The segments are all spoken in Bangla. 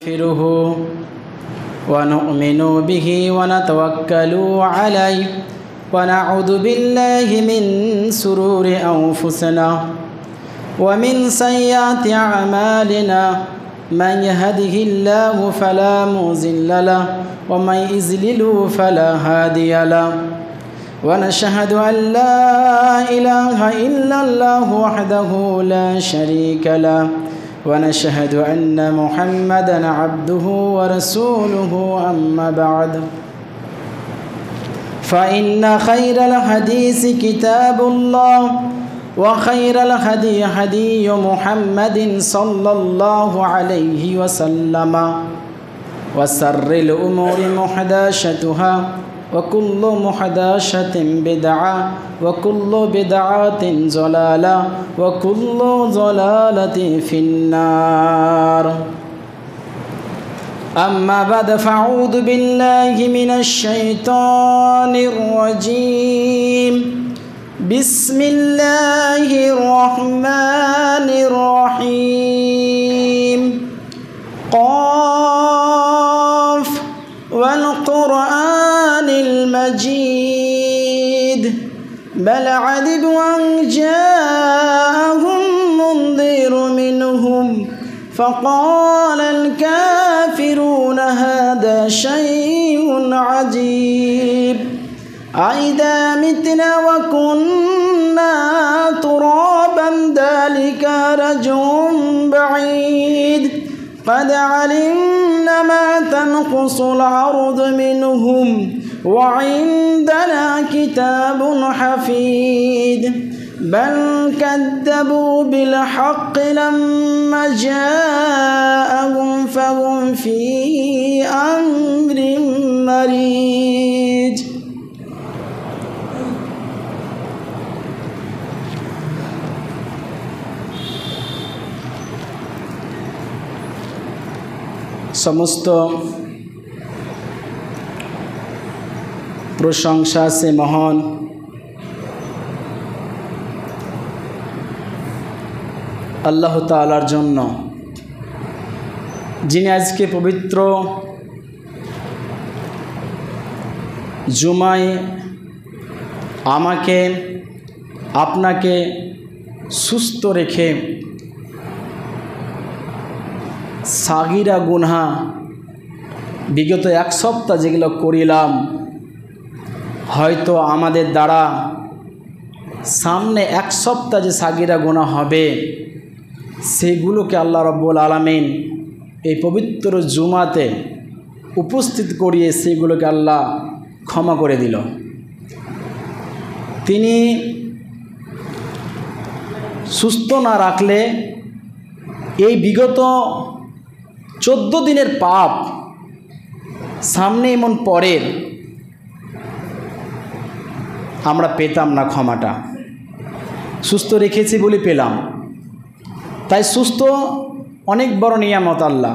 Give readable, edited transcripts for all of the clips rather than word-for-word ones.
نستغفره ونؤمن به ونتوكل عليه ونعوذ بالله من شرور أنفسنا ومن سيئات أعمالنا من يهده الله فلا مضل له ومن يضلل فلا هادي له ونشهد أن لا إله إلا الله وحده لا شريك له ونشهد أن محمدًا عبده ورسوله أما بعد فإن خير الحديث كتاب الله وخير الهدي هدي محمد صلى الله عليه وسلم وشر الأمور محدثاتها وكل محدثة بدعة وكل بدعة ضلالة وكل ضلالة في النار أما بعد فأعوذ بالله من الشيطان الرجيم بسم الله الرحمن الرحيم قاف والقرآن المجيد بل عجبوا أن جاءهم منذر منهم فقال الكافرون هذا شيء عجيب أإذا متنا وكنا ترابا ذلك رجع بعيد قد علمنا ما تنقص الأرض منهم وعندنا كتاب حفيظ بل كذبوا بالحق لما جاءهم فهم في أمر مريج समस्त प्रशंसा से महान আল্লাহ তাআলার জন্য যিনি আজকে পবিত্র জুমায় আমাকে আপনাকে সুস্থ রেখে সাগিরা গুনাহ বিগত এক সপ্তাহ যেগুলো করিলাম হয়তো আমাদের দ্বারা সামনে এক সপ্তাহ যে সাগিরা গুনাহ হবে সেগুলোকে আল্লাহ রাব্বুল আলামিন এই পবিত্র জুমাতে উপস্থিত করিয়ে সেগুলোকে আল্লাহ ক্ষমা করে দিল। তিনি সুস্থ না রাখলে এই বিগত 14 দিনের পাপ সামনে এমন পরের আমরা পেতাম না ক্ষমাটা। সুস্থ রেখেছি বলে পেলাম। তাই সুস্থ অনেক বড় নিয়ামত আল্লাহ।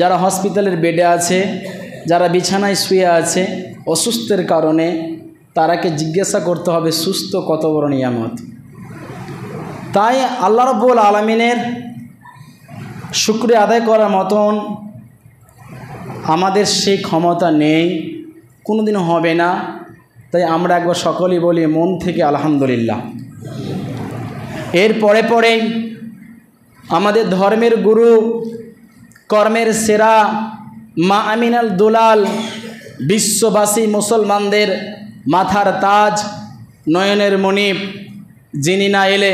যারা হসপিটালের বেডে আছে, যারা বিছানায় শুয়ে আছে অসুস্থের কারণে, তারাকে জিজ্ঞাসা করতে হবে সুস্থ কত বড় নিয়ামত। তাই আল্লাহ রাব্বুল আলামিনের শুকরিয়া আদায় করার মতন আমাদের সেই ক্ষমতা নেই, কোনোদিনও হবে না। তাই আমরা একবার সকলেই বলি মন থেকে আলহামদুলিল্লাহ। এর পরে পরেই আমাদের ধর্মের গুরু, কর্মের সেরা, মা আমিনাল দুলাল, বিশ্ববাসী মুসলমানদের মাথার তাজ, নয়নের মণি, যিনি না এলে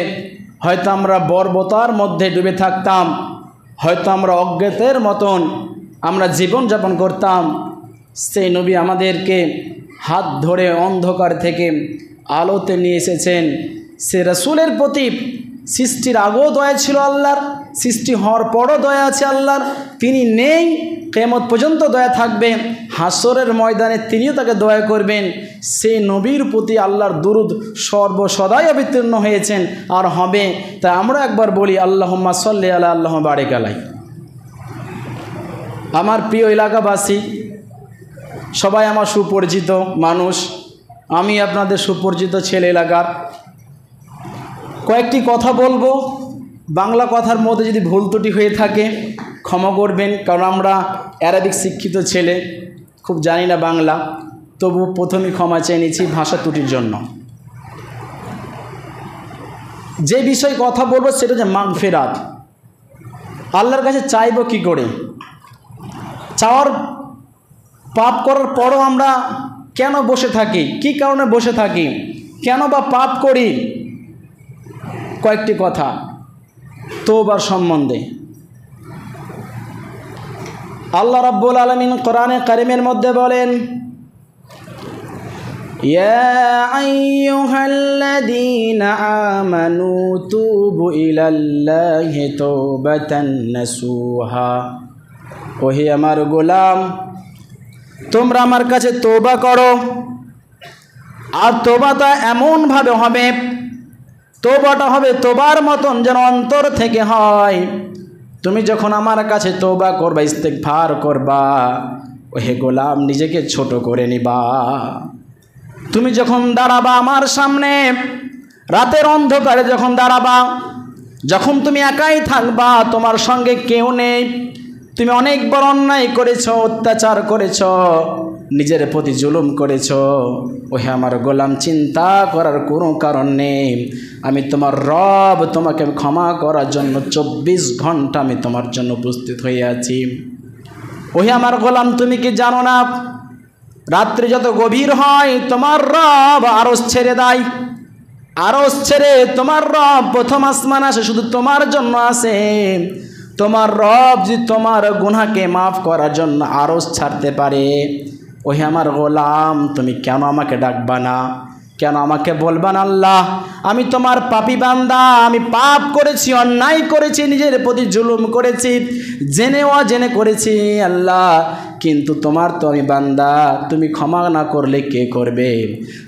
হয়তো আমরা বর্বরতার মধ্যে ডুবে থাকতাম, হয়তো আমরা অজ্ঞাতের মতন আমরা জীবনযাপন করতাম। সেই নবী আমাদেরকে হাত ধরে অন্ধকার থেকে আলোতে নিয়ে এসেছেন। সে রাসূলের প্রতি সৃষ্টির আগেও দয়া ছিল আল্লাহর, সৃষ্টি হওয়ার পরও দয়া আছে আল্লাহর। তিনি নেই, কিয়ামত পর্যন্ত দয়া থাকবে, হাসরের ময়দানে তিনিও তাকে দয়া করবেন। সেই নবীর প্রতি আল্লাহর দুরুদ সর্বসদাই অবতীর্ণ হয়েছেন আর হবে। তাই আমরা একবার বলি আল্লাহুম্মা সাল্লি আলা আল্লাহুম্মা বারিক আলাই। আমার প্রিয় এলাকাবাসী, সবাই আমার সুপরিচিত মানুষ, আমি আপনাদের সুপরিচিত ছেলে এলাকার। কয়েকটি কথা বলবো, বাংলা কথার মধ্যে যদি ভুল ত্রুটি হয়ে থাকে ক্ষমা করবেন, কারণ আমরা অ্যারাবিক শিক্ষিত ছেলে, খুব জানি না বাংলা, তবু প্রথমেই ক্ষমা চেয়ে নিচ্ছি ভাষা ত্রুটির জন্য। যে বিষয়ে কথা বলবো সেটা হচ্ছে মাগফিরাত। আল্লাহর কাছে চাইব কি করে? চাওয়ার, পাপ করার পরও আমরা কেন বসে থাকি? কি কারণে বসে থাকি? কেন বা পাপ করি? কয়েকটি কথা তওবার সম্বন্ধে। আল্লাহ রাব্বুল আলামিন কোরআনে কারিমের মধ্যে বলেন, ইয়া আইয়ুহাল্লাযীনা আমানু তুবু ইলাল্লাহি তাওবাতান নাসুহা, ওহে আমার গোলাম, তোমরা আমার কাছে তওবা করো। আর তওবাটা এমনভাবে হবে, তওবাটা হবে তওবার মতন যেন অন্তর থেকে হয়। তুমি যখন আমার কাছে তওবা করবা, ইস্তেগফার করবা, ওহে গোলাম নিজেকে ছোট করে নিবা। তুমি যখন দাঁড়াবা আমার সামনে, রাতের অন্ধকারে যখন দাঁড়াবা, যখন তুমি একাই থাকবা, তোমার সঙ্গে কেউ নেই, তুমি অনেক বড় অন্যায় করেছ, অত্যাচার করেছ, নিজের প্রতি জুলুম করেছ, ওহে আমার গোলাম চিন্তা করার কোনো কারণ নেই। আমি তোমার রব, তোমাকে ক্ষমা করার জন্য 24 ঘন্টা আমি তোমার জন্য উপস্থিত হয়ে আছি। ওহে আমার গোলাম, তুমি কি জানো না রাত্রি যত গভীর হয় তোমার রব আরশ ছেড়ে দেয়। আরশ ছেড়ে তোমার রব প্রথম আসমান আসে, শুধু তোমার জন্য আসে। তোমার রব যে তোমার গুনাহকে মাফ করার জন্য আরশ ছাড়তে পারে। ওহে আমার গোলাম, তুমি কেন আমাকে ডাকবা না? কেন আমাকে বলবা না আল্লাহ আমি তোমার পাপী বান্দা, আমি পাপ করেছি, অন্যায় করেছি, নিজের প্রতি জুলুম করেছি, জেনে অজেনে করেছি আল্লাহ, কিন্তু তোমার তো আমি বান্দা, তুমি ক্ষমা না করলে কে করবে?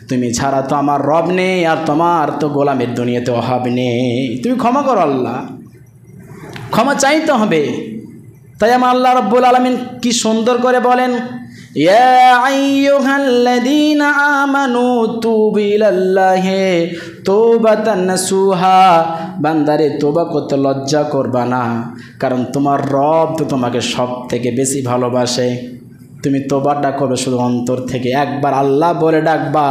তুমি ছাড়া তো আমার রব নেই, আর তোমার তো গোলামের দুনিয়াতে অভাব নেই। তুমি ক্ষমা করো আল্লাহ, ক্ষমা চাইতে হবে। তাই আমার আল্লাহ রাব্বুল আলামিন কি সুন্দর করে বলেন, ইয়া আইয়ুহাল্লাযীনা আমানু তুবু ইলাল্লাহি তাওবাতান নাসুহা, বান্দারে তওবা করতে লজ্জা করবা না, কারণ তোমার রব তো তোমাকে সব থেকে বেশি ভালোবাসে। তুমি তওবাটা করবে শুধু অন্তর থেকে, একবার আল্লাহ বলে ডাকবা,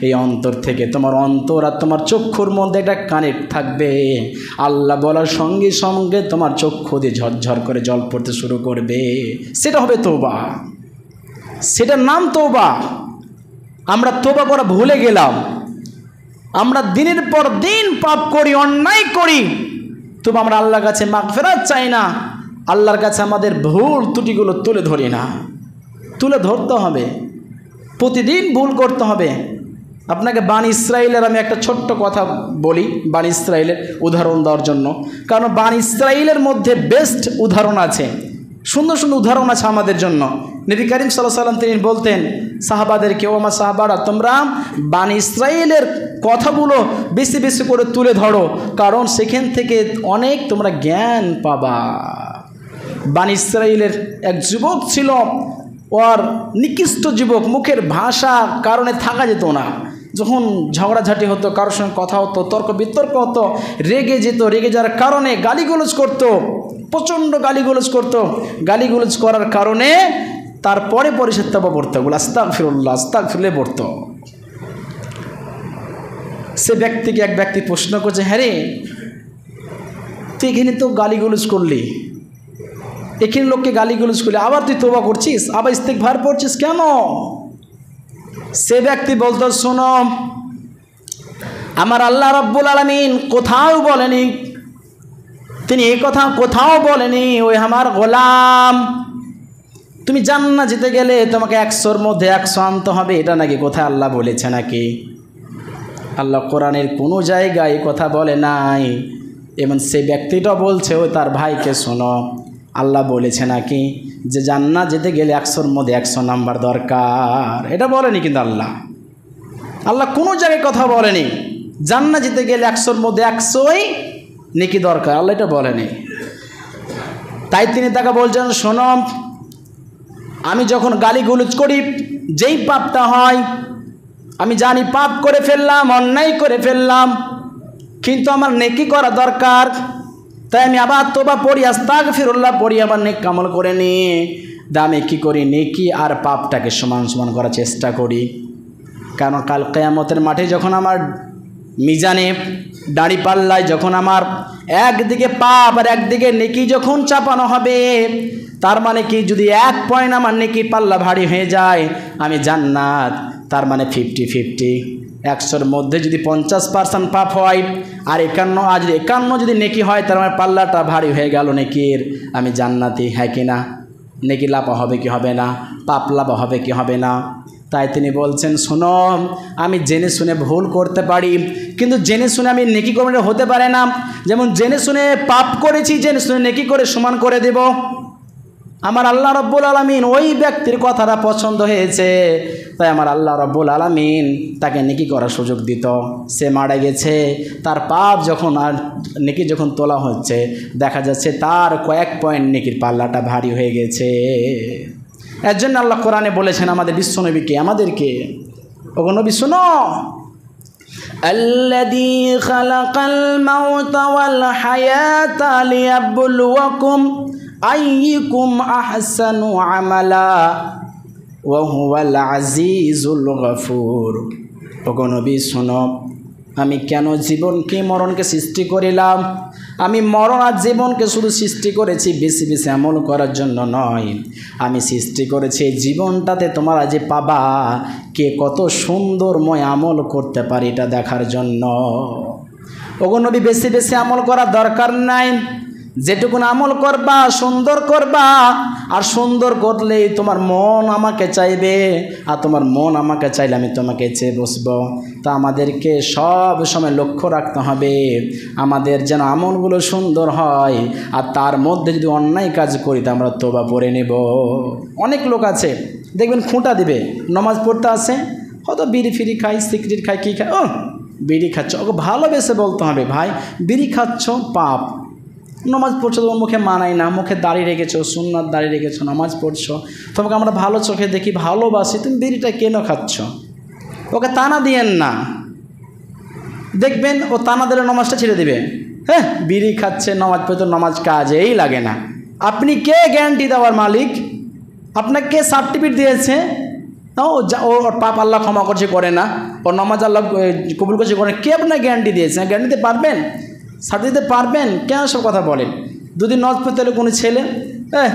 এই অন্তর থেকে তোমার অন্তর আর তোমার চক্ষুর মধ্যে একটা কানেক্ট থাকবে। আল্লাহ বলার সঙ্গে সঙ্গে তোমার চক্ষু দিয়ে ঝরঝর করে জল পড়তে শুরু করবে, সেটা হবে তওবা, সেটার নাম তওবা। আমরা তওবা করা ভুলে গেলাম। আমরা দিনের পর দিন পাপ করি, অন্যায় করি, তবু আমরা আল্লাহর কাছে মাগফিরাত চাই না। আল্লাহর কাছে আমাদের ভুল ত্রুটিগুলো তুলে ধরি না। তুলে ধরতে হবে, প্রতিদিন ভুল করতে হবে। আপনাকে বানি ইসরাইলের আমি একটা ছোট্ট কথা বলি, বানি ইসরাইলের উদাহরণ দেওয়ার জন্য, কারণ বানি ইসরাইলের মধ্যে বেস্ট উদাহরণ আছে, সুন্দর সুন্দর উদাহরণ আছে আমাদের জন্য। নবী করিম সাল্লাল্লাহু আলাইহি ওয়াসাল্লাম তিনি বলতেন সাহাবাদেরকে, ও আমার সাহাবারা, তোমরা বানি ইসরাইলের কথাগুলো বেশি বেশি করে তুলে ধরো, কারণ সেখান থেকে অনেক তোমরা জ্ঞান পাবা। বানি ইসরাইলের এক যুবক ছিল, ওর নিকৃষ্ট যুবক, মুখের ভাষা কারণে থাকা যেত না। যখন ঝগড়াঝাটি হতো, কারোর সঙ্গে কথা হতো, তর্ক বিতর্ক হতো, রেগে যেত, রেগে যাওয়ার কারণে গালিগালাজ করতো, প্রচণ্ড গালিগালাজ করতো। গালিগালাজ করার কারণে তারপরে পরে সে তওবা পড়তো, বলে আস্তাগফিরুল্লাহ আস্তাগফিরুল্লাহ পড়তো। সে ব্যক্তিকে এক ব্যক্তি প্রশ্ন করছে, হ্যাঁ রে, তুই এখানে তো গালিগালাজ করলি, এখানে লোককে গালিগালাজ করলি, আবার তুই তওবা করছিস, আবার ইস্তেগফার পড়ছিস কেন? সে ব্যক্তি বলতো, শোনো, আমার আল্লাহ রাব্বুল আলামিন কোথাও বলেনি, তিনি এই কথা কোথাও বলেনি, ওই আমার গোলাম তুমি জান্নাত যেতে গেলে তোমাকে 100-র মধ্যে 100 আনতে হবে, এটা নাকি কোথায় আল্লাহ বলেছে নাকি? আল্লাহ কোরআনের কোনো জায়গায় কথা বলে নাই। এবং সে ব্যক্তিটা বলছে, ও তার ভাইকে, শোনো, আল্লাহ বলেছে নাকি যে জান্নাত যেতে গেলে 100-র মধ্যে 100 নাম্বার দরকার? এটা বলেনি, কিন্তু আল্লাহ কোনো জায়গায় কথা বলেনি জান্নাত যেতে গেলে 100-র মধ্যে 100ই নেকি দরকার, আল্লাহ এটা বলেনি। তাই তিনি তাকে বলছেন, শোনো, আমি যখন গালিগালাজ করি, যেই পাপটা হয়, আমি জানি পাপ করে ফেললাম, অন্যায় করে ফেললাম, কিন্তু আমার নেকি করা দরকার, তাই আমি আবার তওবা পড়ি, আস্তাগফিরুল্লাহ পড়ি, আবার নেক আমল করে নি। আমি কি করি, নেকি আর পাপটাকে সমান সমান করার চেষ্টা করি। কারণ কাল কিয়ামতের মাঠে যখন আমার মিজানে দাড়ি পাল্লায় যখন আমার একদিকে পাপ আর একদিকে নেকি যখন চাপানো হবে, তার মানে কি, যদি 1 পয়েন্ট আমার নেকির পাল্লা ভারী হয়ে যায় আমি জান্নাত, তার মানে 50-50। 100-র মধ্যে যদি 50% পাপ হয় আর 51 যদি নেকি হয়, তার মানে পাল্লাটা ভারী হয়ে গেল নেকির, আমি জান্নাতি, হ্যাঁ কি না? নেকি লাভা হবে কি হবে না? পাপ লাভা হবে কি হবে না? তাই তিনি বলছেন, শোনো, আমি জেনে শুনে ভুল করতে পারি, কিন্তু জেনে শুনে আমি নেকি করতে হতে পারে না। যেমন জেনে শুনে পাপ করেছি, জেনে শুনে নেকি করে সমান করে দেব। আমার আল্লাহ রব্বুল আলামিন ওই ব্যক্তির কথাটা পছন্দ হয়েছে, তাই আমার আল্লাহ রব্বুল আলামিন তাকে নেকি করার সুযোগ দিত। সে মারা গেছে, তার পাপ যখন আর নেকি যখন তোলা হচ্ছে, দেখা যাচ্ছে তার কয়েক পয়েন্ট নেকির পাল্লাটা ভারী হয়ে গেছে। এর জন্য আল্লাহ কোরআনে বলেছেন আমাদের বিশ্বনবীকে, আমাদেরকে, ওগো নবী শোনো, আল্লাযী খালাকাল মাউতা ওয়াল হায়াতা লিয়াবলুয়াকুম আইয়ুকুম আহসানু আমালা ওয়া হুয়াল আজিজুল গফুর। ওগো নবী শোনো, আমি কেন জীবনকে মরণকে সৃষ্টি করিলাম? আমি মরণ আর জীবনকে শুধু সৃষ্টি করেছি বেশি বেশি আমল করার জন্য নয়, আমি সৃষ্টি করেছি এই জীবনটাতে তোমরা যে পাবা কে কত সুন্দরময় আমল করতে পারে এটা দেখার জন্য। ওগো নবী, বেশি বেশি আমল করার দরকার নাই, যেটুকুন আমল করবা সুন্দর করবা, আর সুন্দর করলেই তোমার মন আমাকে চাইবে, আর তোমার মন আমাকে চাইলে আমি তোমাকে চেয়ে বসবো। তা আমাদেরকে সব সময় লক্ষ্য রাখতে হবে আমাদের যেন আমলগুলো সুন্দর হয়, আর তার মধ্যে যদি অন্যায় কাজ করি তা আমরা তওবা পড়ে নেব। অনেক লোক আছে দেখবেন খুঁটা দিবে, নামাজ পড়তে আসে, হয়তো বিড়ি ফিরি খাই, সিগারেট খাই, কী খাই, ও বিড়ি খাচ্ছ, ওকে ভালোবেসে বলতে হবে, ভাই বিড়ি খাচ্ছ পাপ, নামাজ পড়ছো তোমার মুখে মানায় না, মুখে দাড়ি রেখেছো, সুন্নাত দাড়ি রেখেছো, নামাজ পড়ছো, তোমাকে আমরা ভালো চোখে দেখি, ভালোবাসি, তুমি বিড়িটা কেন খাচ্ছ? ওকে তানা দিয়েন না, দেখবেন ও তানা দিলে নামাজটা ছেড়ে দেবে। হ্যাঁ, বিড়ি খাচ্ছে, নামাজ পড়তে, নামাজ কাজেই লাগে না। আপনি কে গ্যারান্টি দেওয়ার মালিক? আপনাকে কে সার্টিফিকেট দিয়েছে ওর পাপ আল্লাহ ক্ষমা করছে করে না, ওর নামাজ আল্লাহ কবুল করছে করে? কে আপনার গ্যারান্টি দিয়েছে? গ্যারান্টি দিতে পারবেন? সাথে দিতে পারবেন? কেন সব কথা বলেন? দুদিন নামাজ পড়তে হলে কোনো ছেলে,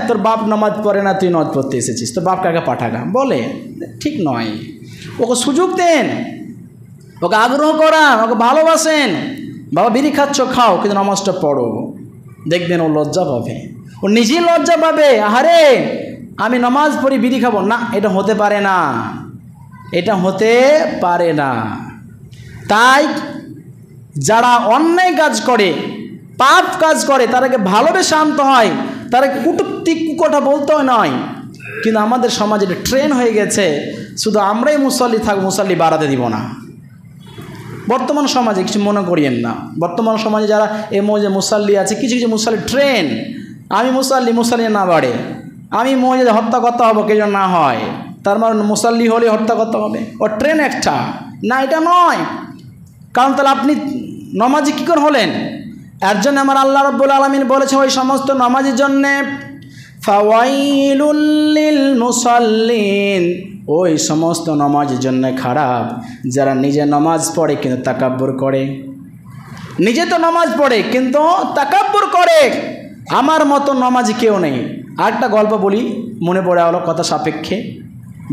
তোর বাপ নামাজ পড়ে না, তুই নামাজ পড়তে এসেছিস, তোর বাপকে আগে পাঠাগা, বলে ঠিক নয়। ওকে সুযোগ দেন, ওকে আগ্রহ করান, ওকে ভালোবাসেন। বাবা বিড়ি খাচ্ছ, খাও, কিন্তু নামাজটা পড়ো, দেখবেন ও লজ্জা পাবে, ও নিজেই লজ্জা পাবে। আরে আমি নামাজ পড়ি বিড়ি খাবো না, এটা হতে পারে না, এটা হতে পারে না। তাই যারা অন্যায় কাজ করে, পাপ কাজ করে, তারাকে ভালোবেসে আনতে হয়, তারাকে কুটুক্তি কুকথা বলতে হয় নয়। কিন্তু আমাদের সমাজে এটা ট্রেন হয়ে গেছে, শুধু আমরাই মুসল্লি থাকবো, মুসল্লি বাড়াতে দিব না। বর্তমান সমাজে কিছু মনে করিয়েন না, বর্তমান সমাজে যারা যে মুসল্লি আছে, কিছু কিছু মুসল্লি ট্রেন, আমি মুসল্লি না বাড়ে, আমি মসজিদে হত্যা করতে হবে কেউ না হয়, তার মানে মুসল্লি হলে হত্যা করতে হবে, ও ট্রেন একটা না, এটা নয়। কারণ তাহলে আপনি নামাজি কী করে হলেন? এর জন্য আমার আল্লাহ রাব্বুল আলামিন বলেছে ওই সমস্ত নামাজির জন্যে, ফাওয়াইলুল লিল মুসাল্লিন, ওই সমস্ত নামাজের জন্য খারাপ যারা নিজে নামাজ পড়ে কিন্তু তাকাব্বুর করে। নিজে তো নামাজ পড়ে কিন্তু তাকাব্বুর করে, আমার মতো নামাজি কেউ নেই। আরেকটা গল্প বলি, মনে পড়ে হলো কথা সাপেক্ষে।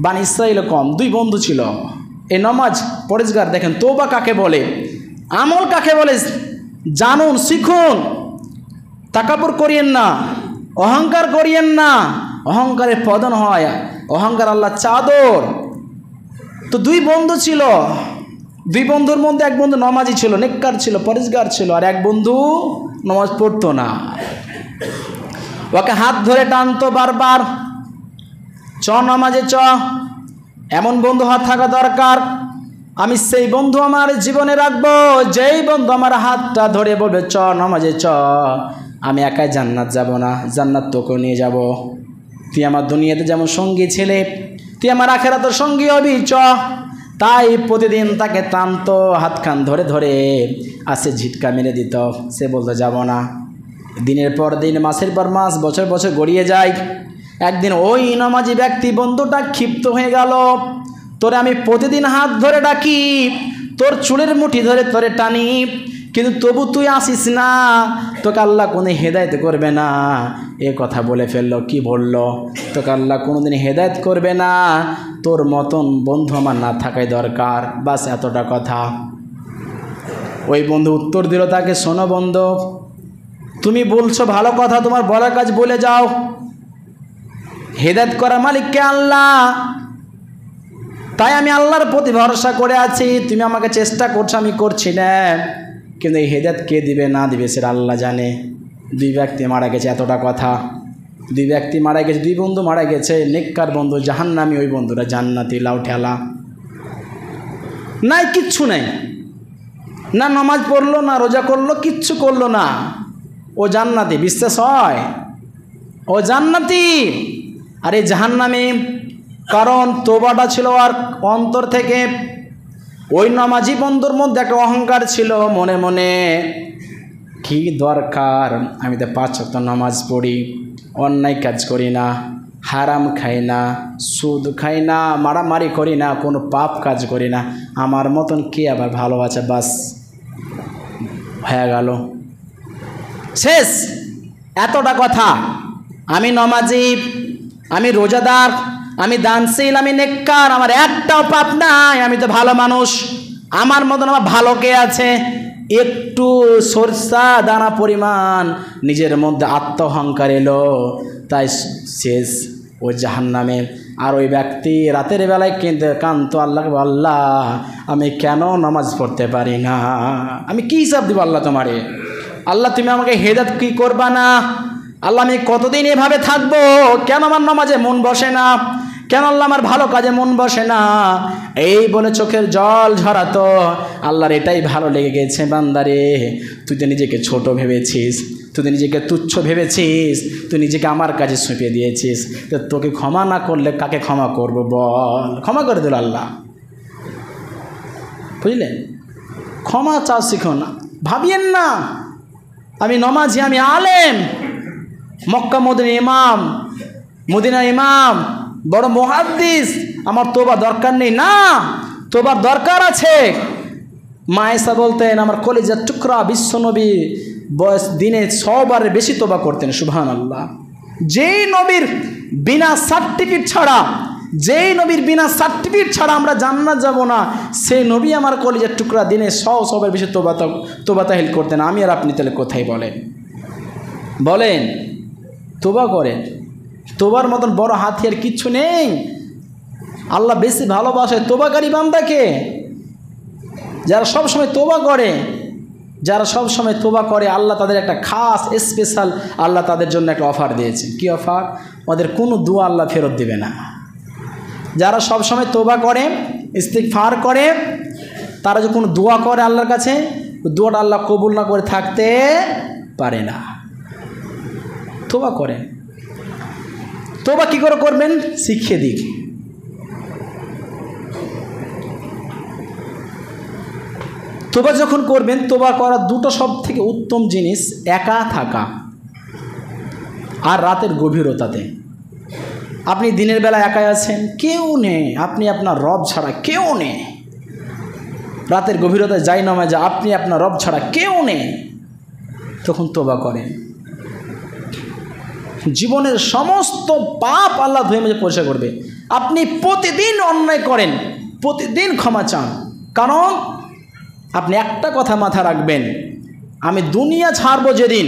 বানি ইসরাইল কম, 2 বন্ধু ছিল। এই নামাজ পরেজগার, দেখেন তওবা কাকে বলে, আমল কাকে বলে জানুন, শিখুন। তাকাব্বুর করিয়েন না, অহংকার করিয়েন না, অহংকারের পতন হয়, অহংকার আল্লাহ চাদর। তো 2 বন্ধু ছিল, 2 বন্ধুর মধ্যে এক বন্ধু নামাজি ছিল, নেককার ছিল, পরেজগার ছিল, আর এক বন্ধু নামাজ পড়তো না। ওকে হাত ধরে টানতো বারবার, চ নামাজে চ। এমন বন্ধু হাত থাকা দরকার, আমি সেই বন্ধু আমার জীবনে রাখবো যেই বন্ধু আমার হাতটা ধরে বলবে চ নামাজে চ। আমি একাই জান্নাত যাব না, জান্নাত তোকে নিয়ে যাব। তুই আমার দুনিয়াতে যেমন সঙ্গী ছেলে, তুই আমার আখেরাতের সঙ্গী হবি, চ। তাই প্রতিদিন তাকে টানতো, হাতখান ধরে ধরে আসে ঝিটকা মেরে দিত, সে বলতো যাব না। দিনের পর দিন, মাসের পর মাস, বছর বছর গড়িয়ে যায়। একদিন ওই নামাজি ব্যক্তি বন্ধুটা ক্ষিপ্ত হয়ে গেল, তোরে আমি প্রতিদিন হাত ধরে ডাকি, তোর চুলের মুঠি ধরে তোরে টানি, কিন্তু তবু তুই আসিস না, তোকে আল্লাহ কোনো হেদায়েত করবে না। এ কথা বলে ফেললো। কি বলল? তোকে আল্লাহ কোনোদিন হেদায়েত করবে না, তোর মতন বন্ধু আমার না থাকাই দরকার, বাস এতটা কথা। ওই বন্ধু উত্তর দিল তাকে, শোনো বন্ধু, তুমি বলছো ভালো কথা, তোমার বলার কাজ বলে যাও। হেদায়েত করার মালিক কে? আল্লাহ। তাই আমি আল্লাহর প্রতি ভরসা করে আছি, তুমি আমাকে চেষ্টা করছো, আমি করছি না, কিন্তু এই হেদায়েত কে দিবে না দিবে সেটা আল্লাহ জানে। দুই ব্যক্তি মারা গেছে, এতটা কথা। দুই ব্যক্তি মারা গেছে, দুই বন্ধু মারা গেছে। নেককার বন্ধু জাহান্নামী, ওই বন্ধুরা জান্নাতি, লাউ ঠেলা নাই, কিচ্ছু নেই, না নামাজ পড়লো, না রোজা করলো, কিচ্ছু করলো না, ও জান্নাতি। বিশ্বাস হয়? ও জান্নাতি। আর এই জাহান্নামী, কারণ তোবাটা ছিল আর অন্তর থেকে। ওই নামাজি বন্ধুর মধ্যে একটা অহংকার ছিল, মনে মনে কি দরকার, আমি তো 5 ওয়াক্ত নামাজ পড়ি, অন্যায় কাজ করি না, হারাম খাই না, সুদ খাই না, মারামারি করি না, কোনো পাপ কাজ করি না, আমার মতন কে আবার ভালো আছে? বাস হয়ে গেল, শেষ। এতটা কথা। আমি নামাজি, আমি রোজাদার, আমি দানশীল, আমি নেককার, আমার একটাও পাপ নাই, আমি তো ভালো মানুষ, আমার মতন আমার ভালো কে আছে? একটু সরষা দানা পরিমাণ নিজের মধ্যে আত্মহংকার এলো, তাই শেষ, ওই জাহান্নামে। আর ওই ব্যক্তি রাতের বেলায় কাঁদতো আল্লাহকে, আল্লাহ আমি কেন নামাজ পড়তে পারি না, আমি কি হিসাব দিব আল্লাহ তোমারে? আল্লাহ তুমি আমাকে হেদায়েত কি করবা না? আল্লাহ আমি কতদিন এভাবে থাকবো? কেন আমার নামাজে মন বসে না? কেন আল্লাহ আমার ভালো কাজে মন বসে না? এই বলে চোখের জল ঝরাতো। আল্লাহর এটাই ভালো লেগে গেছে, বান্দারে তুই তো নিজেকে ছোট ভেবেছিস, তুই তো নিজেকে তুচ্ছ ভেবেছিস, তুই নিজেকে আমার কাছে সঁপে দিয়েছিস, তো তোকে ক্ষমা না করলে কাকে ক্ষমা করবো বল? ক্ষমা করে দিল আল্লাহ, বুঝলেন? ক্ষমা চাও শিখো না, ভাবিয়েন না আমি নমাজি, আমি আলেম, মক্কা মদিনা ইমাম, মদিনা ইমাম, বড় মুহাদ্দিস, আমার তোবা দরকার নেই। না, তোবার দরকার আছে। মা আয়েশা বলতেন, আমার কলিজার টুকরা বিশ্বনবী বয়স দিনে 100 বারের বেশি তোবা করতেন। সুবহানাল্লাহ। যেই নবীর বিনা সার্টিফিকেট ছাড়া আমরা জান্নাত যাব না, সেই নবী আমার কলিজার টুকরা দিনে 100 বারের বেশি তোবা তাহিল করতেন। আমি আর আপনি তাহলে কোথায়? বলেন তোবা করেন, তোবার মতন বড় হাতিয়ার কিচ্ছু নেই। আল্লাহ বেশি ভালোবাসে তোবাকারী বান্দাকে, যারা সব সময় তোবা করে, আল্লাহ তাদের একটা খাস স্পেশাল, আল্লাহ তাদের জন্য একটা অফার দিয়েছে। কি অফার? ওদের কোনো দোয়া আল্লাহ ফেরত দেবে না। যারা সব সময় তোবা করে, ইস্তিগফার করে, তারা যে কোনো দোয়া করে আল্লাহর কাছে, দোয়াটা আল্লাহ কবুল না করে থাকতে পারে না। তোবা করেন। তোবা কী করে করবেন শিখিয়ে দিক। তোবা যখন করবেন, তোবা করার দুটো সব থেকে উত্তম জিনিস, একা থাকা আর রাতের গভীরতাতে। আপনি দিনের বেলা একাই আছেন, কেউ নেই, আপনি আপনার রব ছাড়া কেউ নেই। রাতের গভীরতায় যাই নামাজে, আপনি আপনার রব ছাড়া কেউ নেই, তখন তোবা করেন। জীবনের সমস্ত পাপ আল্লাহ ধুয়ে মুছে পরিষ্কার করবে। আপনি প্রতিদিন অন্যায় করেন, প্রতিদিন ক্ষমা চান, কারণ আপনি একটা কথা মাথা রাখবেন, আমি দুনিয়া ছাড়বো যেদিন,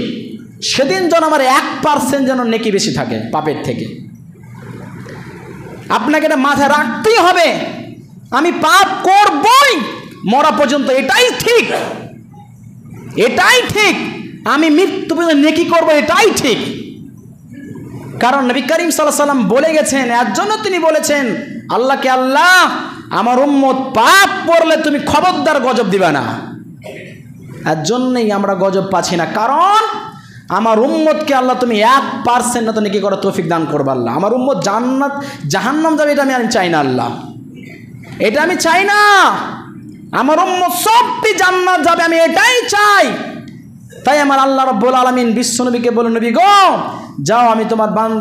সেদিন যেন আমার 1% যেন নেকি বেশি থাকে পাপের থেকে। আপনাকে এটা মাথায় রাখতেই হবে, আমি পাপ করবই মরা পর্যন্ত, এটাই ঠিক। আমি মৃত্যু পর্যন্ত নেকি করবো, এটাই ঠিক। কারণ নবী করিম সাল্লাল্লাহু আলাইহি ওয়াসাল্লাম বলে গেছেন, এর জন্য তিনি বলেছেন আল্লাহকে, আল্লাহ আমার উম্মত পাপ করলে তুমি খবরদার গজব দিবা না। এর জন্যই আমরা গজব পাচ্ছি না, কারণ আমার উম্মতকে আল্লাহ তুমি 1% না তো নেকি করার তৌফিক দান করবা। আল্লাহ আমার উম্মত জাহান্নাম যাবে, এটা আমি চাই না আল্লাহ, এটা আমি চাই না। আমার উম্মত সবটি জান্নাত যাবে, আমি এটাই চাই। তাই আমার আল্লাহ রাব্বুল আলামিন বিশ্বনবীকে বলে, নবী গো যাও, আমি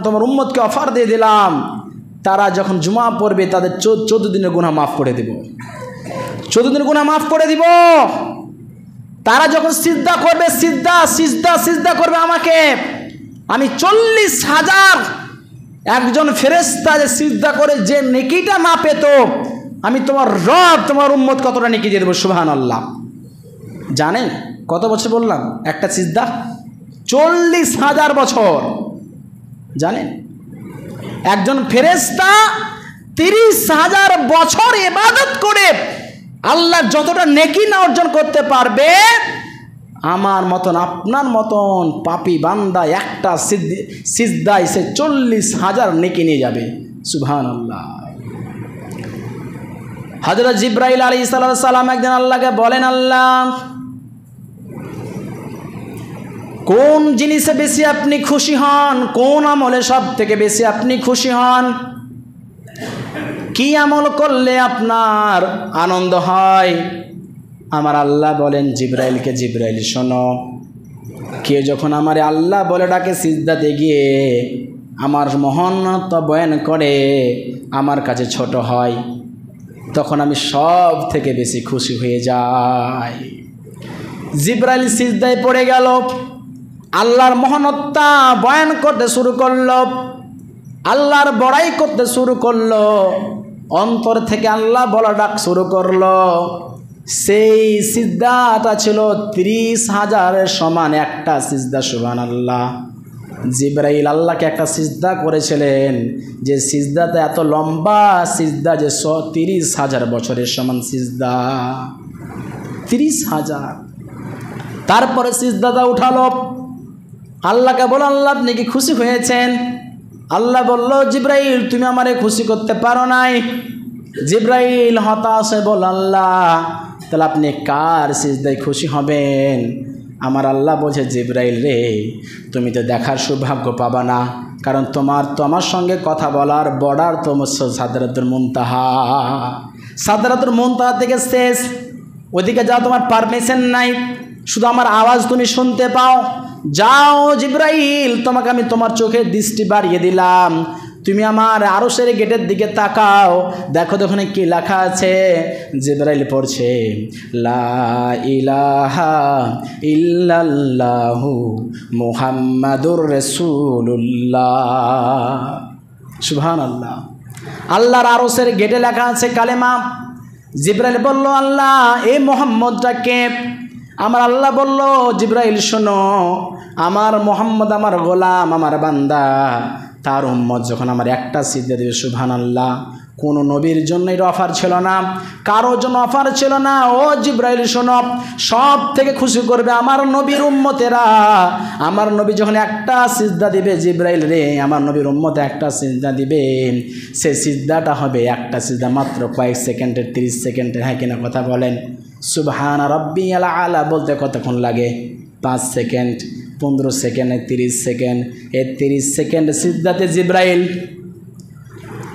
তোমার উম্মতকে অফার দিয়ে দিলাম, তারা যখন জুমা পড়বে তাদের 14 দিনের গুনাহ মাফ করে দেব, 14 দিনের গুনাহ মাফ করে দিব। তারা যখন সিজদা করবে, সিজদা করবে আমাকে, আমি 40,000 একজন ফেরেশতা যে সিজদা করে যে নেকিটা না পেত, আমি তোমার রব তোমার উম্মত কতটা নেকি দিয়ে দেবো। সুবহানাল্লাহ। জানেন কত বছর বললাম? একটা সিজদা 40,000 বছর। জানেন একজন ফেরেশতা 30,000 বছর ইবাদত করে আল্লাহ যতটা নেকি না অর্জন করতে পারবে, আমার মতন আপনার মতন পাপী বান্দা একটা সিজদায় সে 40,000 নেকি নিয়ে যাবে। সুবহানাল্লাহ। হযরত জিবরাইল আলাইহিস সালাম একদিন আল্লাহকে বলেন, আল্লাহ কোন জিনিসে বেশি আপনি খুশি হন, কোন আমলে সব থেকে বেশি আপনি খুশি হন, কি আমল করলে আপনার আনন্দ হয়? আমার আল্লাহ বলেন জিবরাইলকে, জিবরাইল শোনো, কেউ যখন আমার আল্লাহ বলে ডাকে সিজদাতে গিয়ে আমার মহানতা বয়ান করে আমার কাছে ছোট হয়, তখন আমি সব থেকে বেশি খুশি হয়ে যাই। জিবরাইল সিজদায় পড়ে গেল, আল্লাহর মহানতা বয়ান করতে শুরু করলো, আল্লাহর বড়াই করতে শুরু করলো, অন্তর থেকে আল্লাহ বলা ডাক শুরু করলো। সেই সিজদাটা ছিল 30,000-এর সমান একটা সিজদা। সুবহানাল্লাহ। জিবরাইল আল্লাহকে একটা সিজদা করেছিলেন, যে সিজদাটা এত লম্বা সিজদা, যে 30,000 বছরের সমান সিজদা। 30,000। তারপরে সিজদাটা উঠালো, আল্লাহকে বলো, আল্লাহ আপনি কি খুশি হয়েছেন? আল্লাহ বলল, জিবরাইল তুমি আমারে খুশি করতে পারো নাই। জিবরাইল হতাশ হয়ে বলল, আল্লাহ তাহলে আপনি কার সিজদায় খুশি হবেন? আমার আল্লাহ বলছে, জিবরাইল রে তুমি তো দেখার সৌভাগ্য পাবা না, কারণ তোমার সঙ্গে কথা বলার বর্ডার তোমার সাদরাতুল মুনতাহা, সাদরাতুল মুনতাহা থেকে শেষ, ওদিকে যাও তোমার পারমিশন নাই, শুধু আমার আওয়াজ তুমি শুনতে পাও। যাও জিবরাইল, তোমাকে আমি তোমার চোখের দৃষ্টি বাড়িয়ে দিলাম, তুমি আমার আরশের গেটের দিকে তাকাও, দেখো ওখানে কি লেখা আছে। জিবরাইল পড়ছে, লা ইলাহা ইল্লাল্লাহু মুহাম্মাদুর রাসূলুল্লাহ। সুবহানাল্লাহ। আল্লাহর আরশের গেটে লেখা আছে কালেমা। জিবরাইল বলল, আল্লাহ এই মুহাম্মদটাকে? আমার আল্লাহ বলল, জিবরাইল শোনো, আমার মুহাম্মদ আমার গোলাম, আমার বান্দা, তার উম্মত যখন আমার একটা সিজদা দেবে, সুবহানাল্লাহ, কোনো নবীর জন্য এর অফার ছিল না, কারোর জন্য অফার ছিল না। ও জিবরাইল শোনো, সব থেকে খুশি করবে আমার নবীর উম্মতেরা। আমার নবী যখন একটা সিজদা দিবে, জিবরাইল রে আমার নবীর উম্মত একটা সিজদা দিবে, সে সিজদাটা হবে একটা সিজদা মাত্র কয়েক সেকেন্ডের, 30 সেকেন্ডের। হ্যাঁ কিনা কথা বলেন? সুবহান রাব্বিয়াল আলা বলতে কতক্ষণ লাগে? 5 সেকেন্ড, 15 সেকেন্ড, 30 সেকেন্ড। এই 30 সেকেন্ড সিজদাতে জিবরাইল,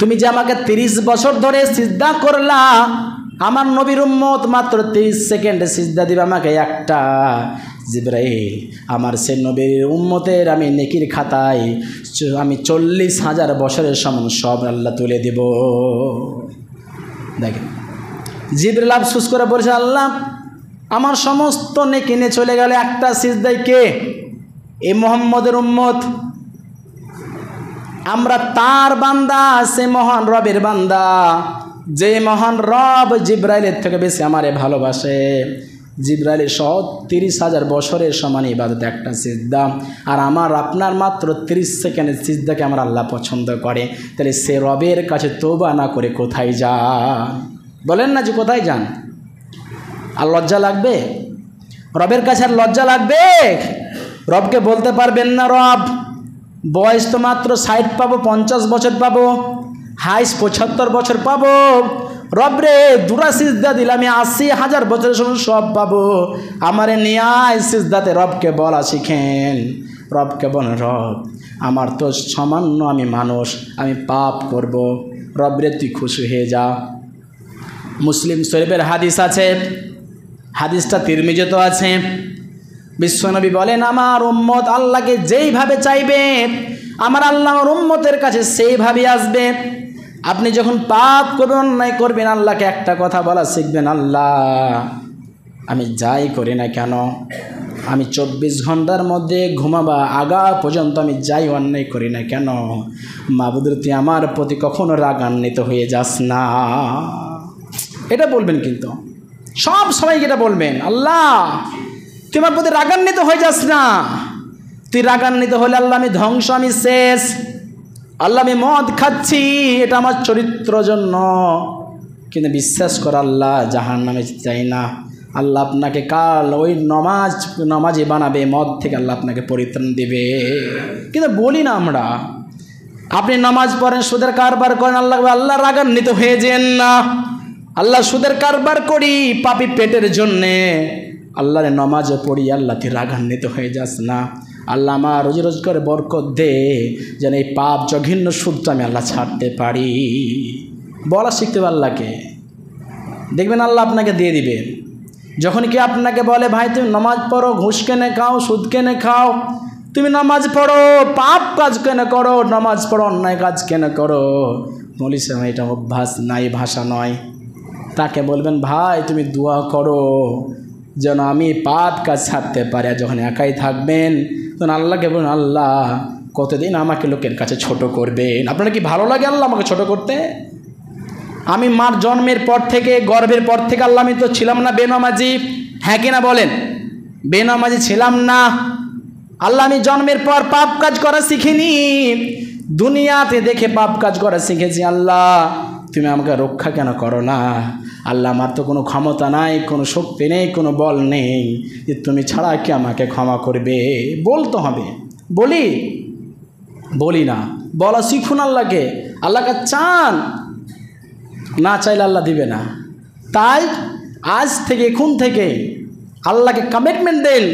তুমি যে আমাকে 30 বছর ধরে সিজদা করলা, আমার নবীর উম্মত মাত্র 30 সেকেন্ডে সিজদা দিবে আমাকে একটা। জিবরাইল আমার সে নবীর উম্মতের আমি নেকির খাতায় আমি 40,000 বছরের সমান সব আল্লাহ তুলে দেব। দেখেন জিবরাইল আফসোস করে বলছে, আল্লাহ আমার সমস্ত নেকি নিয়ে চলে গেল একটা সিজদায়, কে? এই মুহাম্মদের উম্মত, আমরা তার বান্দা, সে মহান রবের বান্দা, যে মহান রব জিবরাইলের থেকে বেশি আমারে ভালোবাসে। জিবরাইলের 30,000 বছরের সমান ইবাদত একটা সিজদা, আর আমার আপনার মাত্র 30 সেকেন্ডের সিজদাকে আমার আল্লাহ পছন্দ করে। তাহলে সে রবের কাছে তওবা না করে কোথায় যান? বলেন না যে কোথায় যান? আর লজ্জা লাগবে? রবের কাছে আর লজ্জা লাগবে? রবকে বলতে পারবেন না, রব বয়স তো মাত্র 60 পাবো, 50 বছর পাবো, হাইস 75 বছর পাবো। রব রে দুটা সিজদা দিলে আমি 80,000 বছরের সময় সব পাবো, আমারে নিয়ায় সিজদাতে রবকে বলা শিখেন। রবকে বলেন, রব আমার তো সামান্য, আমি মানুষ, আমি পাপ করব, রব রে তুই খুশি হয়ে যা। মুসলিম শরীফের হাদিস আছে, হাদিসটা তিরমিজিতে আছে। বিশ্বনবী বলেন, আমার উম্মত আল্লাহকে যেইভাবে চাইবে আমার আল্লাহ আমার উম্মতের কাছে সেইভাবে আসবে। আপনি যখন পাপ করবেন, অন্যায় করবেন, আল্লাহকে একটা কথা বলা শিখবেন, আল্লাহ আমি যাই করি না কেন, আমি 24 ঘন্টার মধ্যে ঘুমাবা আগা পর্যন্ত আমি যাই অন্যায় করি না কেন, মাবুদ তুই আমার প্রতি কখনো রাগান্বিত হয়ে যাস না। এটা বলবেন, কিন্তু সব সবাইকে এটা বলবেন, আল্লাহ তুই আমার প্রতি রাগান্বিত হয়ে যাস না। তুই রাগান্বিত হলে আল্লাহ আমি ধ্বংস, আমি শেষ। আল্লাহ আমি মদ খাচ্ছি, এটা আমার চরিত্র জন্য, কিন্তু বিশ্বাস কর আল্লাহ জাহান্নামে চাই না। আল্লাহ আপনাকে কাল ওই নমাজি বানাবে, মদ থেকে আল্লাহ আপনাকে পরিত্রাণ দিবে। কিন্তু বলি না আমরা, আপনি নামাজ পড়েন, সুদের কারবার করেন, আল্লাহ রাগান্বিত হয়ে যেন না। আল্লাহ সুদের কারবার করি পাপী পেটের জন্যে, আল্লাহর নামাজও পড়ি, আল্লাহ তুই রাগান্বিত হয়ে যাস না। আল্লাহ আমার রোজি রোজগারে বরকত দে, যেন এই পাপ জঘন্য সুদটা আমি আল্লাহ ছাড়তে পারি। বলা শিখতে হবে আল্লাহকে, দেখবেন আল্লাহ আপনাকে দিয়ে দিবে। যখন কি আপনাকে বলে, ভাই তুমি নামাজ পড়ো, ঘুষ কেনে খাও, সুদ কেনে খাও, তুমি নামাজ পড়ো, পাপ কাজ কেনে করো, নামাজ পড়ো, অন্যায় কাজ কেনে করো, বলিস এটা অভ্যাস নাই, ভাষা নয়। তাকে বলবেন, ভাই তুমি দোয়া করো যেন আমি পাপ কাজ ছাড়তে পারি। আর যখন একাই থাকবেন তখন আল্লাহকে বলুন, আল্লাহ কতদিন আমাকে লোকের কাছে ছোট করবেন। আপনারা কি ভালো লাগে আল্লাহ আমাকে ছোট করতে? আমি মার জন্মের পর থেকে, গর্ভের পর থেকে আল্লাহ আমি তো ছিলাম না বেনামাজি, হ্যাঁ কিনা বলেন? বেনামাজি ছিলাম না। আল্লাহ আমি জন্মের পর পাপ কাজ করা শিখিনি, দুনিয়াতে দেখে পাপ কাজ করা শিখেছি। আল্লাহ তুমি আমাকে রক্ষা কেন করো না? আল্লাহ আমার তো কোনো ক্ষমতা নাই, কোনো শক্তি নেই, কোনো বল নেই, যে তুমি ছাড়া কি আমাকে ক্ষমা করবে? বলতে হবে। বলি না, বলা শিখুন আল্লাহকে। আল্লাহকে চান, না চাইলে আল্লাহ দিবে না। তাই আজ থেকে, এখন থেকে আল্লাহকে কমিটমেন্ট দেন,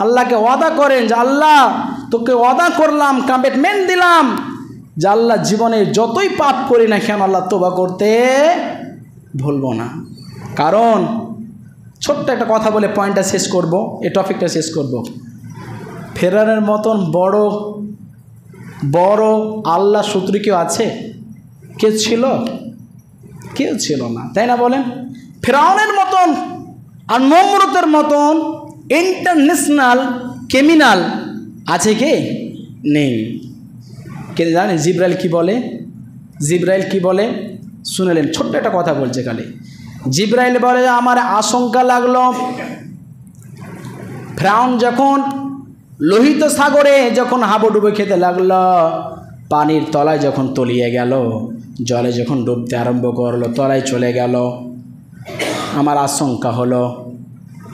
আল্লাহকে ওয়াদা করেন যে আল্লাহ তোকে ওয়াদা করলাম, কমিটমেন্ট দিলাম যে আল্লাহ জীবনে যতই পাপ করি না কেন আল্লাহ তওবা করতে ভুলবো না। কারণ ছোট্ট একটা কথা বলে পয়েন্টটা শেষ করব, এই টপিকটা শেষ করব। ফেরাউনের মতন বড় আল্লাহ শত্রু কেউ আছে? কেউ ছিল? কেউ ছিল না, তাই না বলেন? ফেরাউনের মতন আর নমরুদের মতন ইন্টারন্যাশনাল ক্রিমিনাল আছে কে? নেই। কে জানে জিব্রাইল কি বলে? শুনলেন? ছোট্ট একটা কথা বলছে খালি। জিব্রাইল বলে, আমার আশঙ্কা লাগলো ফেরাউন যখন লোহিত সাগরে যখন হাবুডুবু খেতে লাগলো, পানির তলায় যখন তলিয়ে গেল, জলে যখন ডুবতে আরম্ভ করলো, তলায় চলে গেল, আমার আশঙ্কা হলো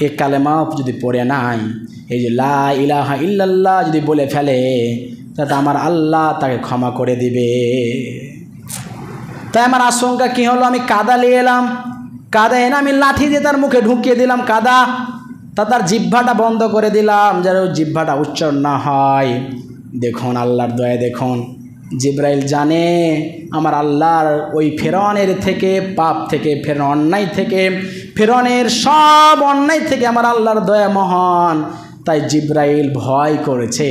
এ কালেমা যদি পড়ে নাই, এই যে লা ইলাহা ইল্লাল্লাহ যদি বলে ফেলে, তাতে আমার আল্লাহ তাকে ক্ষমা করে দিবে। তাই আমার আশঙ্কা কি হলো, আমি কাদা নিয়ে এলাম, কাদা এনে আমি লাঠি দিয়ে তার মুখে ঢুকিয়ে দিলাম কাদা, তার জিহ্বাটা বন্ধ করে দিলাম যেন জিহ্বাটা উচ্চারণ না হয়। দেখুন আল্লাহর দয়া, দেখুন জিব্রাইল জানে আমার আল্লাহর ওই ফেরাউনের থেকে, পাপ থেকে, ফেরাউন অন্যায় থেকে, ফেরাউনের সব অন্যায় থেকে আমার আল্লাহর দয়া মহান। তাই জিব্রাইল ভয় করেছে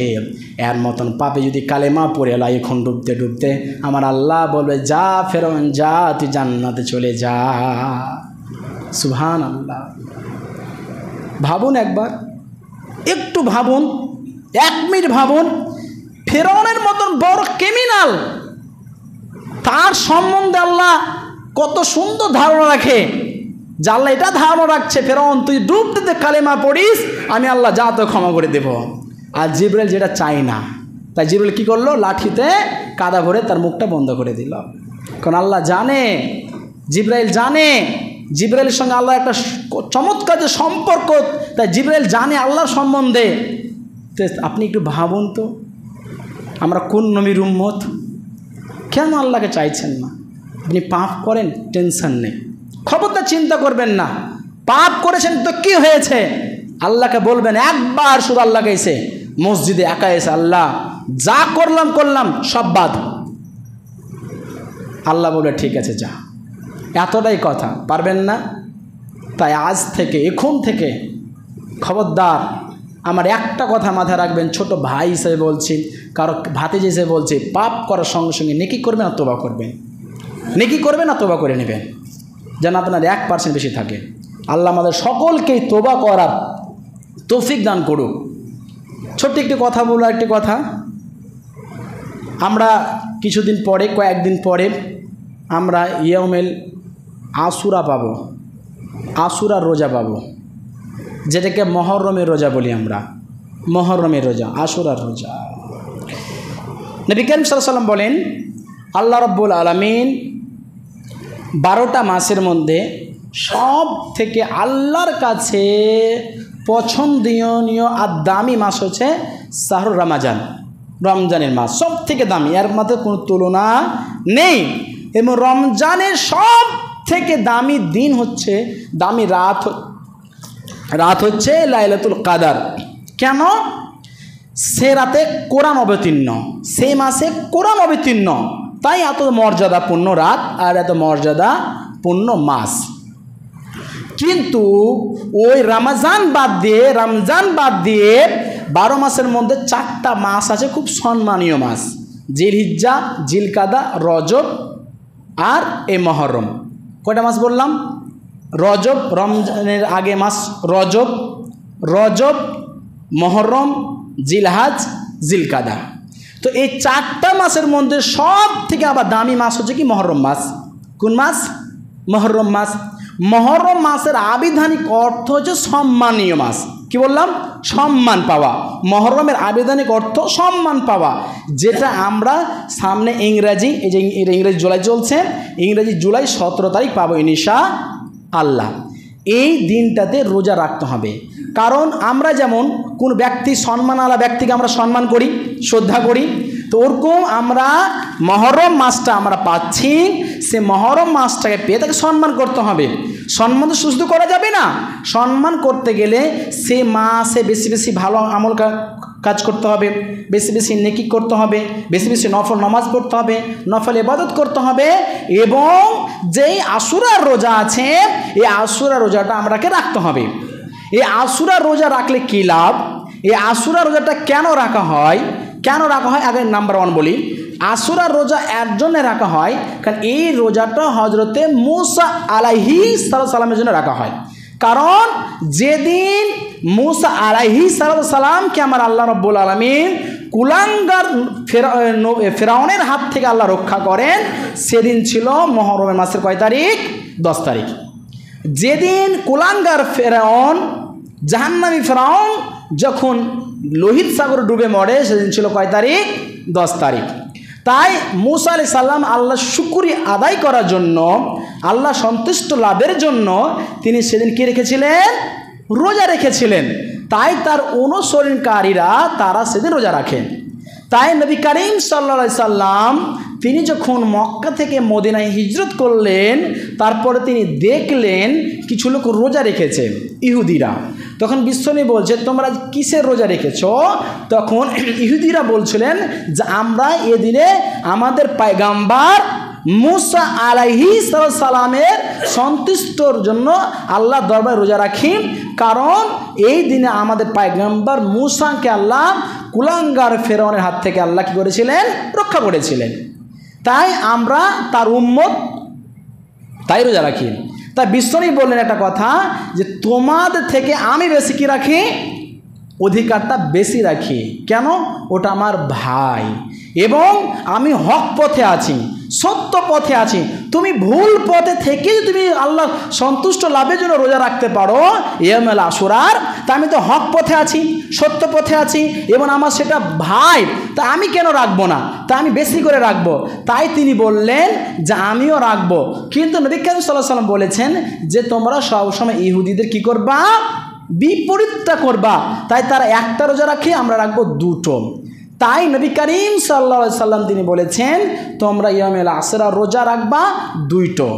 এর মতন পাপে যদি কালেমা পড়ে এলো এখন ডুবতে ডুবতে, আমার আল্লাহ বলবে যা ফেরাউন যা, তুই জান্নাতে চলে যা। সুবহানাল্লাহ। ভাবুন একবার, একটু ভাবুন, 1 মিনিট ভাবুন, ফেরাউনের মতন বড় ক্রিমিনাল, তার সম্বন্ধে আল্লাহ কত সুন্দর ধারণা রাখে। যে আল্লাহ এটা ধারণা রাখছে, ফেরাউন তুই ডুবতে কালেমা পড়িস, আমি আল্লাহ যা তো ক্ষমা করে দেব। আর জিব্রাইল যেটা চাই না, তাই জিব্রাইল কী করলো, লাঠিতে কাদা ভরে তার মুখটা বন্ধ করে দিল। কারণ আল্লাহ জানে, জিব্রাইল জানে, জিব্রাইলের সঙ্গে আল্লাহ একটা চমৎকার যে সম্পর্ক, তাই জিব্রাইল জানে আল্লাহর সম্বন্ধে। আপনি একটু ভাবুন তো, আমরা কোন নবীর উম্মত, কেন আল্লাহকে চাইছেন না? আপনি পাপ করেন, টেনশন নেই, খবরদার চিন্তা করবেন না। পাপ করেছেন তো কি হয়েছে, আল্লাহকে বলবেন একবার, শুধু আল্লাহকে এসে মসজিদে একা এসে, আল্লাহ যা করলাম সব বাদ। আল্লাহ বলবে ঠিক আছে যা, এতটাই কথা। পারবেন না? তাই আজ থেকে, এখন থেকে খবরদার আমার একটা কথা মাথায় রাখবেন, ছোট ভাই হিসেবে বলছি, কারো ভাতিজা হিসেবে বলছি, পাপ করার সঙ্গে সঙ্গে নেকি করবেন আর তওবা করবেন, নেকি করবেন আর তওবা করে নেবেন, যেন আপনার 1% বেশি থাকে। আল্লাহ আমাদের সকলকেই তওবা করার তৌফিক দান করুক। ছোট্ট একটি কথা বলবো, একটি কথা, আমরা কিছুদিন পরে, কয়েকদিন পরে আমরা ইয়াউমেল আশুরা পাবো, আশুরার রোজা পাবো, যেটাকে মহরমের রোজা বলি আমরা, মহরমের রোজা, আশুরার রোজা। নবী করিম সাল্লাল্লাহু আলাইহি ওয়াসাল্লাম বলেন, আল্লাহ রাব্বুল আলামিন 12টা মাসের মধ্যে সব থেকে আল্লাহর কাছে পছন্দনীয় আর দামি মাস হচ্ছে শাহরুর রমাজান, রমজানের মাস সব থেকে দামি, এর মধ্যে কোনো তুলনা নেই। এবং রমজানের সব থেকে দামি দিন হচ্ছে, দামি রাত হচ্ছে লাইলাতুল কাদার। কেন? সে রাতে কোরআন অবতীর্ণ, সেই মাসে কোরআন অবতীর্ণ, তাই এত মর্যাদাপূর্ণ রাত আর এত মর্যাদাপূর্ণ মাস। কিন্তু ওই রমজান বাদ দিয়ে 12 মাসের মধ্যে 4টা মাস আছে খুব সম্মানীয় মাস, জিলহিজ্জা, জিলকাদা, রজব আর এই মহরম। কয়টা মাস বললাম? রজব, রমজানের আগে মাস রজব, মহরম, জিলহাজ, জিলকাদা। তো এই 4টা মাসের মধ্যে সব থেকে আবার দামি মাস হচ্ছে কি? মহরম মাস। কোন মাস? মহরম মাস। মহরম মাসের আবিধানিক অর্থ হচ্ছে সম্মানীয় মাস। কি বললাম? সম্মান পাওয়া। মহরমের আবিধানিক অর্থ সম্মান পাওয়া, যেটা আমরা সামনে ইংরাজি, এই যে ইংরেজি জুলাই চলছে, ইংরেজি জুলাই 17 তারিখ পাবো ইনশাআল্লাহ। এই দিনটাতে রোজা রাখতে হবে। কারণ আমরা যেমন কোন ব্যক্তি, সম্মানওয়ালা ব্যক্তিকে আমরা সম্মান করি, শ্রদ্ধা করি, তো ওরকম আমরা মহরম মাসটা আমরা পাচ্ছি, সে মহরম মাসটাকে পেয়ে তাকে সম্মান করতে হবে। সম্মান তো শুধু করা যাবে না, সম্মান করতে গেলে সে মাসে বেশি বেশি ভালো আমল কাজ করতে হবে, বেশি বেশি নেকি করতে হবে, বেশি বেশি নফল নামাজ পড়তে হবে, নফল ইবাদত করতে হবে। এবং যেই আশুরার রোজা আছে, এই আশুরার রোজাটা আমরাকে রাখতে হবে। এই আশুরার রোজা রাখলে কী লাভ? এই আশুরার রোজাটা কেন রাখা হয়? আগে নাম্বার 1 বলি। আশুরার রোজা এর জন্য রাখা হয় কারণ এই রোজাটা হজরতে মুসা আলাইহিস সালামের জন্য রাখা হয়। কারণ যেদিন মুসা আলাইহিস সালামকে আমার আল্লাহ রাব্বুল আলামিন কুলাঙ্গার ফেরাউনের হাত থেকে আল্লাহ রক্ষা করেন, সেদিন ছিল মহরমের মাসের কয় তারিখ? 10 তারিখ। যেদিন কুলাঙ্গার ফেরাউন, জাহান্নামী ফেরাউন যখন লোহিত সাগর ডুবে মরে, সেদিন ছিল কয় তারিখ? 10 তারিখ। তাই মুসা আলাইহিস সালাম আল্লাহ শুকরিয়া আদায় করার জন্য, আল্লাহ সন্তুষ্ট লাভের জন্য তিনি সেদিন কি রেখেছিলেন? রোজা রেখেছিলেন। তাই তার অনুসরণকারীরা তারা সেদিন রোজা রাখেন। তাই নবী করিম সাল্লাল্লাহু আলাইহি সাল্লাম তিনি যখন মক্কা থেকে মদিনায় হিজরত করলেন, তারপরে তিনি দেখলেন কিছু লোক রোজা রেখেছে, ইহুদিরা। তখন বিশ্বনবী বলছে, তোমরা কিসের রোজা রেখেছো? তখন ইহুদিরা বলছিলেন যে আমরা এদিনে আমাদের পয়গম্বর মুসা আলাইহিস সালামের সন্তুষ্টর জন্য আল্লাহ দরবারে রোজা রাখি, কারণ এই দিনে আমাদের পয়গম্বর মুসাকে আল্লাহ কুলাঙ্গার ফেরাউনের হাত থেকে আল্লাহ কী করেছিলেন? রক্ষা করেছিলেন। তাই আমরা তার উম্মত, তাই রোজা রাখি। তাই বিশ্বনবী বললেন একটা কথা, যে তোমাদের থেকে আমি বেশি কি রাখি? অধিকারটা বেশি রাখি। কেন? ওটা আমার ভাই, এবং আমি হক পথে আছি, সত্য পথে আছি। তুমি ভুল পথে থেকে তুমি আল্লাহ সন্তুষ্ট লাভের জন্য রোজা রাখতে পারো ইয়াউমুল আশুরার, তা আমি তো হক পথে আছি, সত্য পথে আছি, এবং আমার সেটা ভাই, তা আমি কেন রাখবো না? তা আমি বেশি করে রাখবো। তাই তিনি বললেন যে আমিও রাখবো। কিন্তু নবী করিম সাল্লাল্লাহু আলাইহি ওয়াসাল্লাম বলেছেন যে তোমরা সবসময় ইহুদিদের কি করবা? বিপরীতটা করবা। তাই তারা একটা রোজা রাখে, আমরা রাখবো 2টো। তাই নবী করিম সাল্লাল্লাহু আলাইহি সাল্লাম তিনি বলেছেন তোমরা ইয়াউমুল আশুরার রোজা রাখবা 2টো,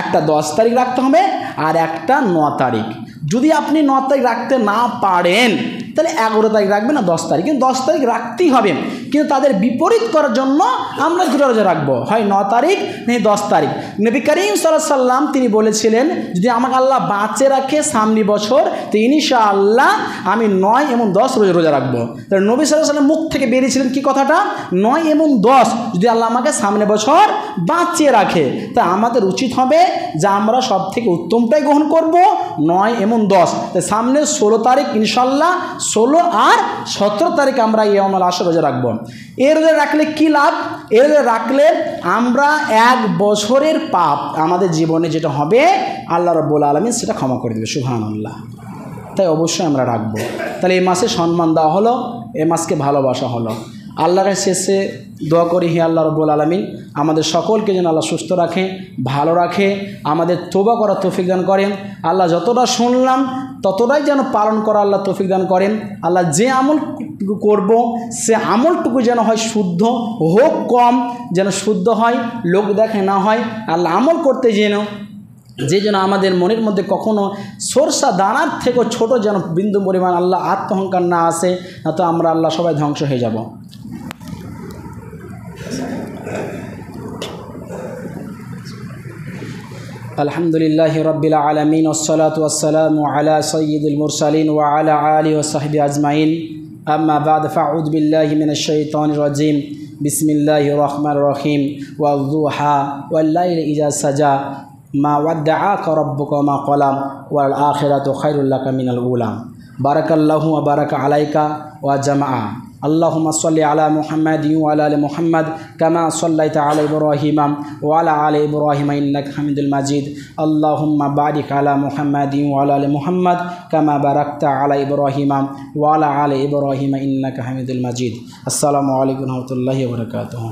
একটা 10 তারিখ রাখতে হবে আর একটা 9 তারিখ। যদি আপনি 9 তারিখ রাখতে না পারেন তাহলে 11 তারিখ রাখবেন না 10 তারিখ, কিন্তু 10 তারিখ রাখতেই হবে। কিন্তু তাদের বিপরীত করার জন্য আমরা দুটো রোজা রাখবো, হয় 9 তারিখ নেই 10 তারিখ। নবী করিম সাল্লাল্লাহু আলাইহি সাল্লাম তিনি বলেছিলেন, যদি আমাকে আল্লাহ বাঁচে রাখে সামনে বছর তো ইনশাআল্লাহ আমি 9 এবং 10 রোজা রাখবো। তাহলে নবী সাল্লাল্লাহু আলাইহি সাল্লাম মুখ থেকে বেরিয়েছিলেন কি কথাটা, 9 এবং 10 যদি আল্লাহ আমাকে সামনে বছর বাঁচিয়ে রাখে। তা আমাদের উচিত হবে যে আমরা সব থেকে উত্তমটাই গ্রহণ করব, 9 এবং 10। তো সামনে 16 তারিখ ইনশাআল্লাহ, 16 আর 17 তারিখ আমরা ইয়ামুল আশুরা রোজা রাখবো। এই রোজা রাখলে কি লাভ? এই রোজা রাখলে আমরা 1 বছরের পাপ আমাদের জীবনে যেটা হবে আল্লাহ রাব্বুল আলামিন সেটা ক্ষমা করে দেবে, সুবহানাল্লাহ। তাই অবশ্যই আমরা রাখবো। তাহলে এই মাসে সম্মান দেওয়া হলো, এই মাসকে ভালোবাসা হলো। আল্লাহর শেষে দোয়া করি, হে আল্লাহ রাব্বুল আলামিন আমাদের সকলকে যেন আল্লাহ সুস্থ রাখে, ভালো রাখে, আমাদের তওবা করার তৌফিক দান করেন। আল্লাহ যতটা শুনলাম ততটাই যেন পালন করা আল্লাহ তৌফিক দান করেন। আল্লাহ যে আমলটুকু করব সে আমলটুকু যেন হয় শুদ্ধ, হোক কম যেন শুদ্ধ হয়, লোক দেখে না হয়। আল্লাহ আমল করতে যেন আমাদের মনের মধ্যে কখনো সরষা দানার থেকেও ছোট যেন বিন্দু পরিমাণ আল্লাহ আত্মহংকার না আসে, না তো আমরা আল্লাহ সবাই ধ্বংস হয়ে যাব। আলহামদুলিল্লাহি রাব্বিল আলামিন ওয়াসসালাতু ওয়াসসালামু আলা সাইয়্যিদিল মুরসালিন ওয়া আলা আলিহি ওয়া সাহবিহি আজমাইন। আম্মা বা'দ, ফাআউযু বিল্লাহি মিনাশ শাইতানির রাজিম। বিসমিল্লাহির রহমানির রহিম। ওয়াদ-দুহা ওয়াল-লাইলি ইযা সাজা মা ওয়াদ্দাআকা রাব্বুকা ওয়া মা ক্বালা ওয়াল আখিরাতু খায়রুল লাকা মিনাল উলা। বারাকাল্লাহু ওয়া বারাকা আলাইকা ওয়া জামাআ। আল্লাহুম্মা সাল্লি আলা মুহাম্মাদিন ওয়া আলা আলি মুহাম্মাদ কামা সাল্লাইতা আলা ইব্রাহিম ওয়া আলা আলি ইব্রাহিম ইন্নাকা হামিদুল মাজিদ। আল্লাহুম্মা বারিক আলা মুহাম্মাদিন ওয়া আলা আলি মুহাম্মাদ কামা বারাকতা আলা ইব্রাহিম ওয়া আলা আলি ইব্রাহিম ইন্নাকা হামিদুল মাজিদ। আসসালামু আলাইকুম ওয়া রাহমাতুল্লাহি ওয়া বারাকাতুহু।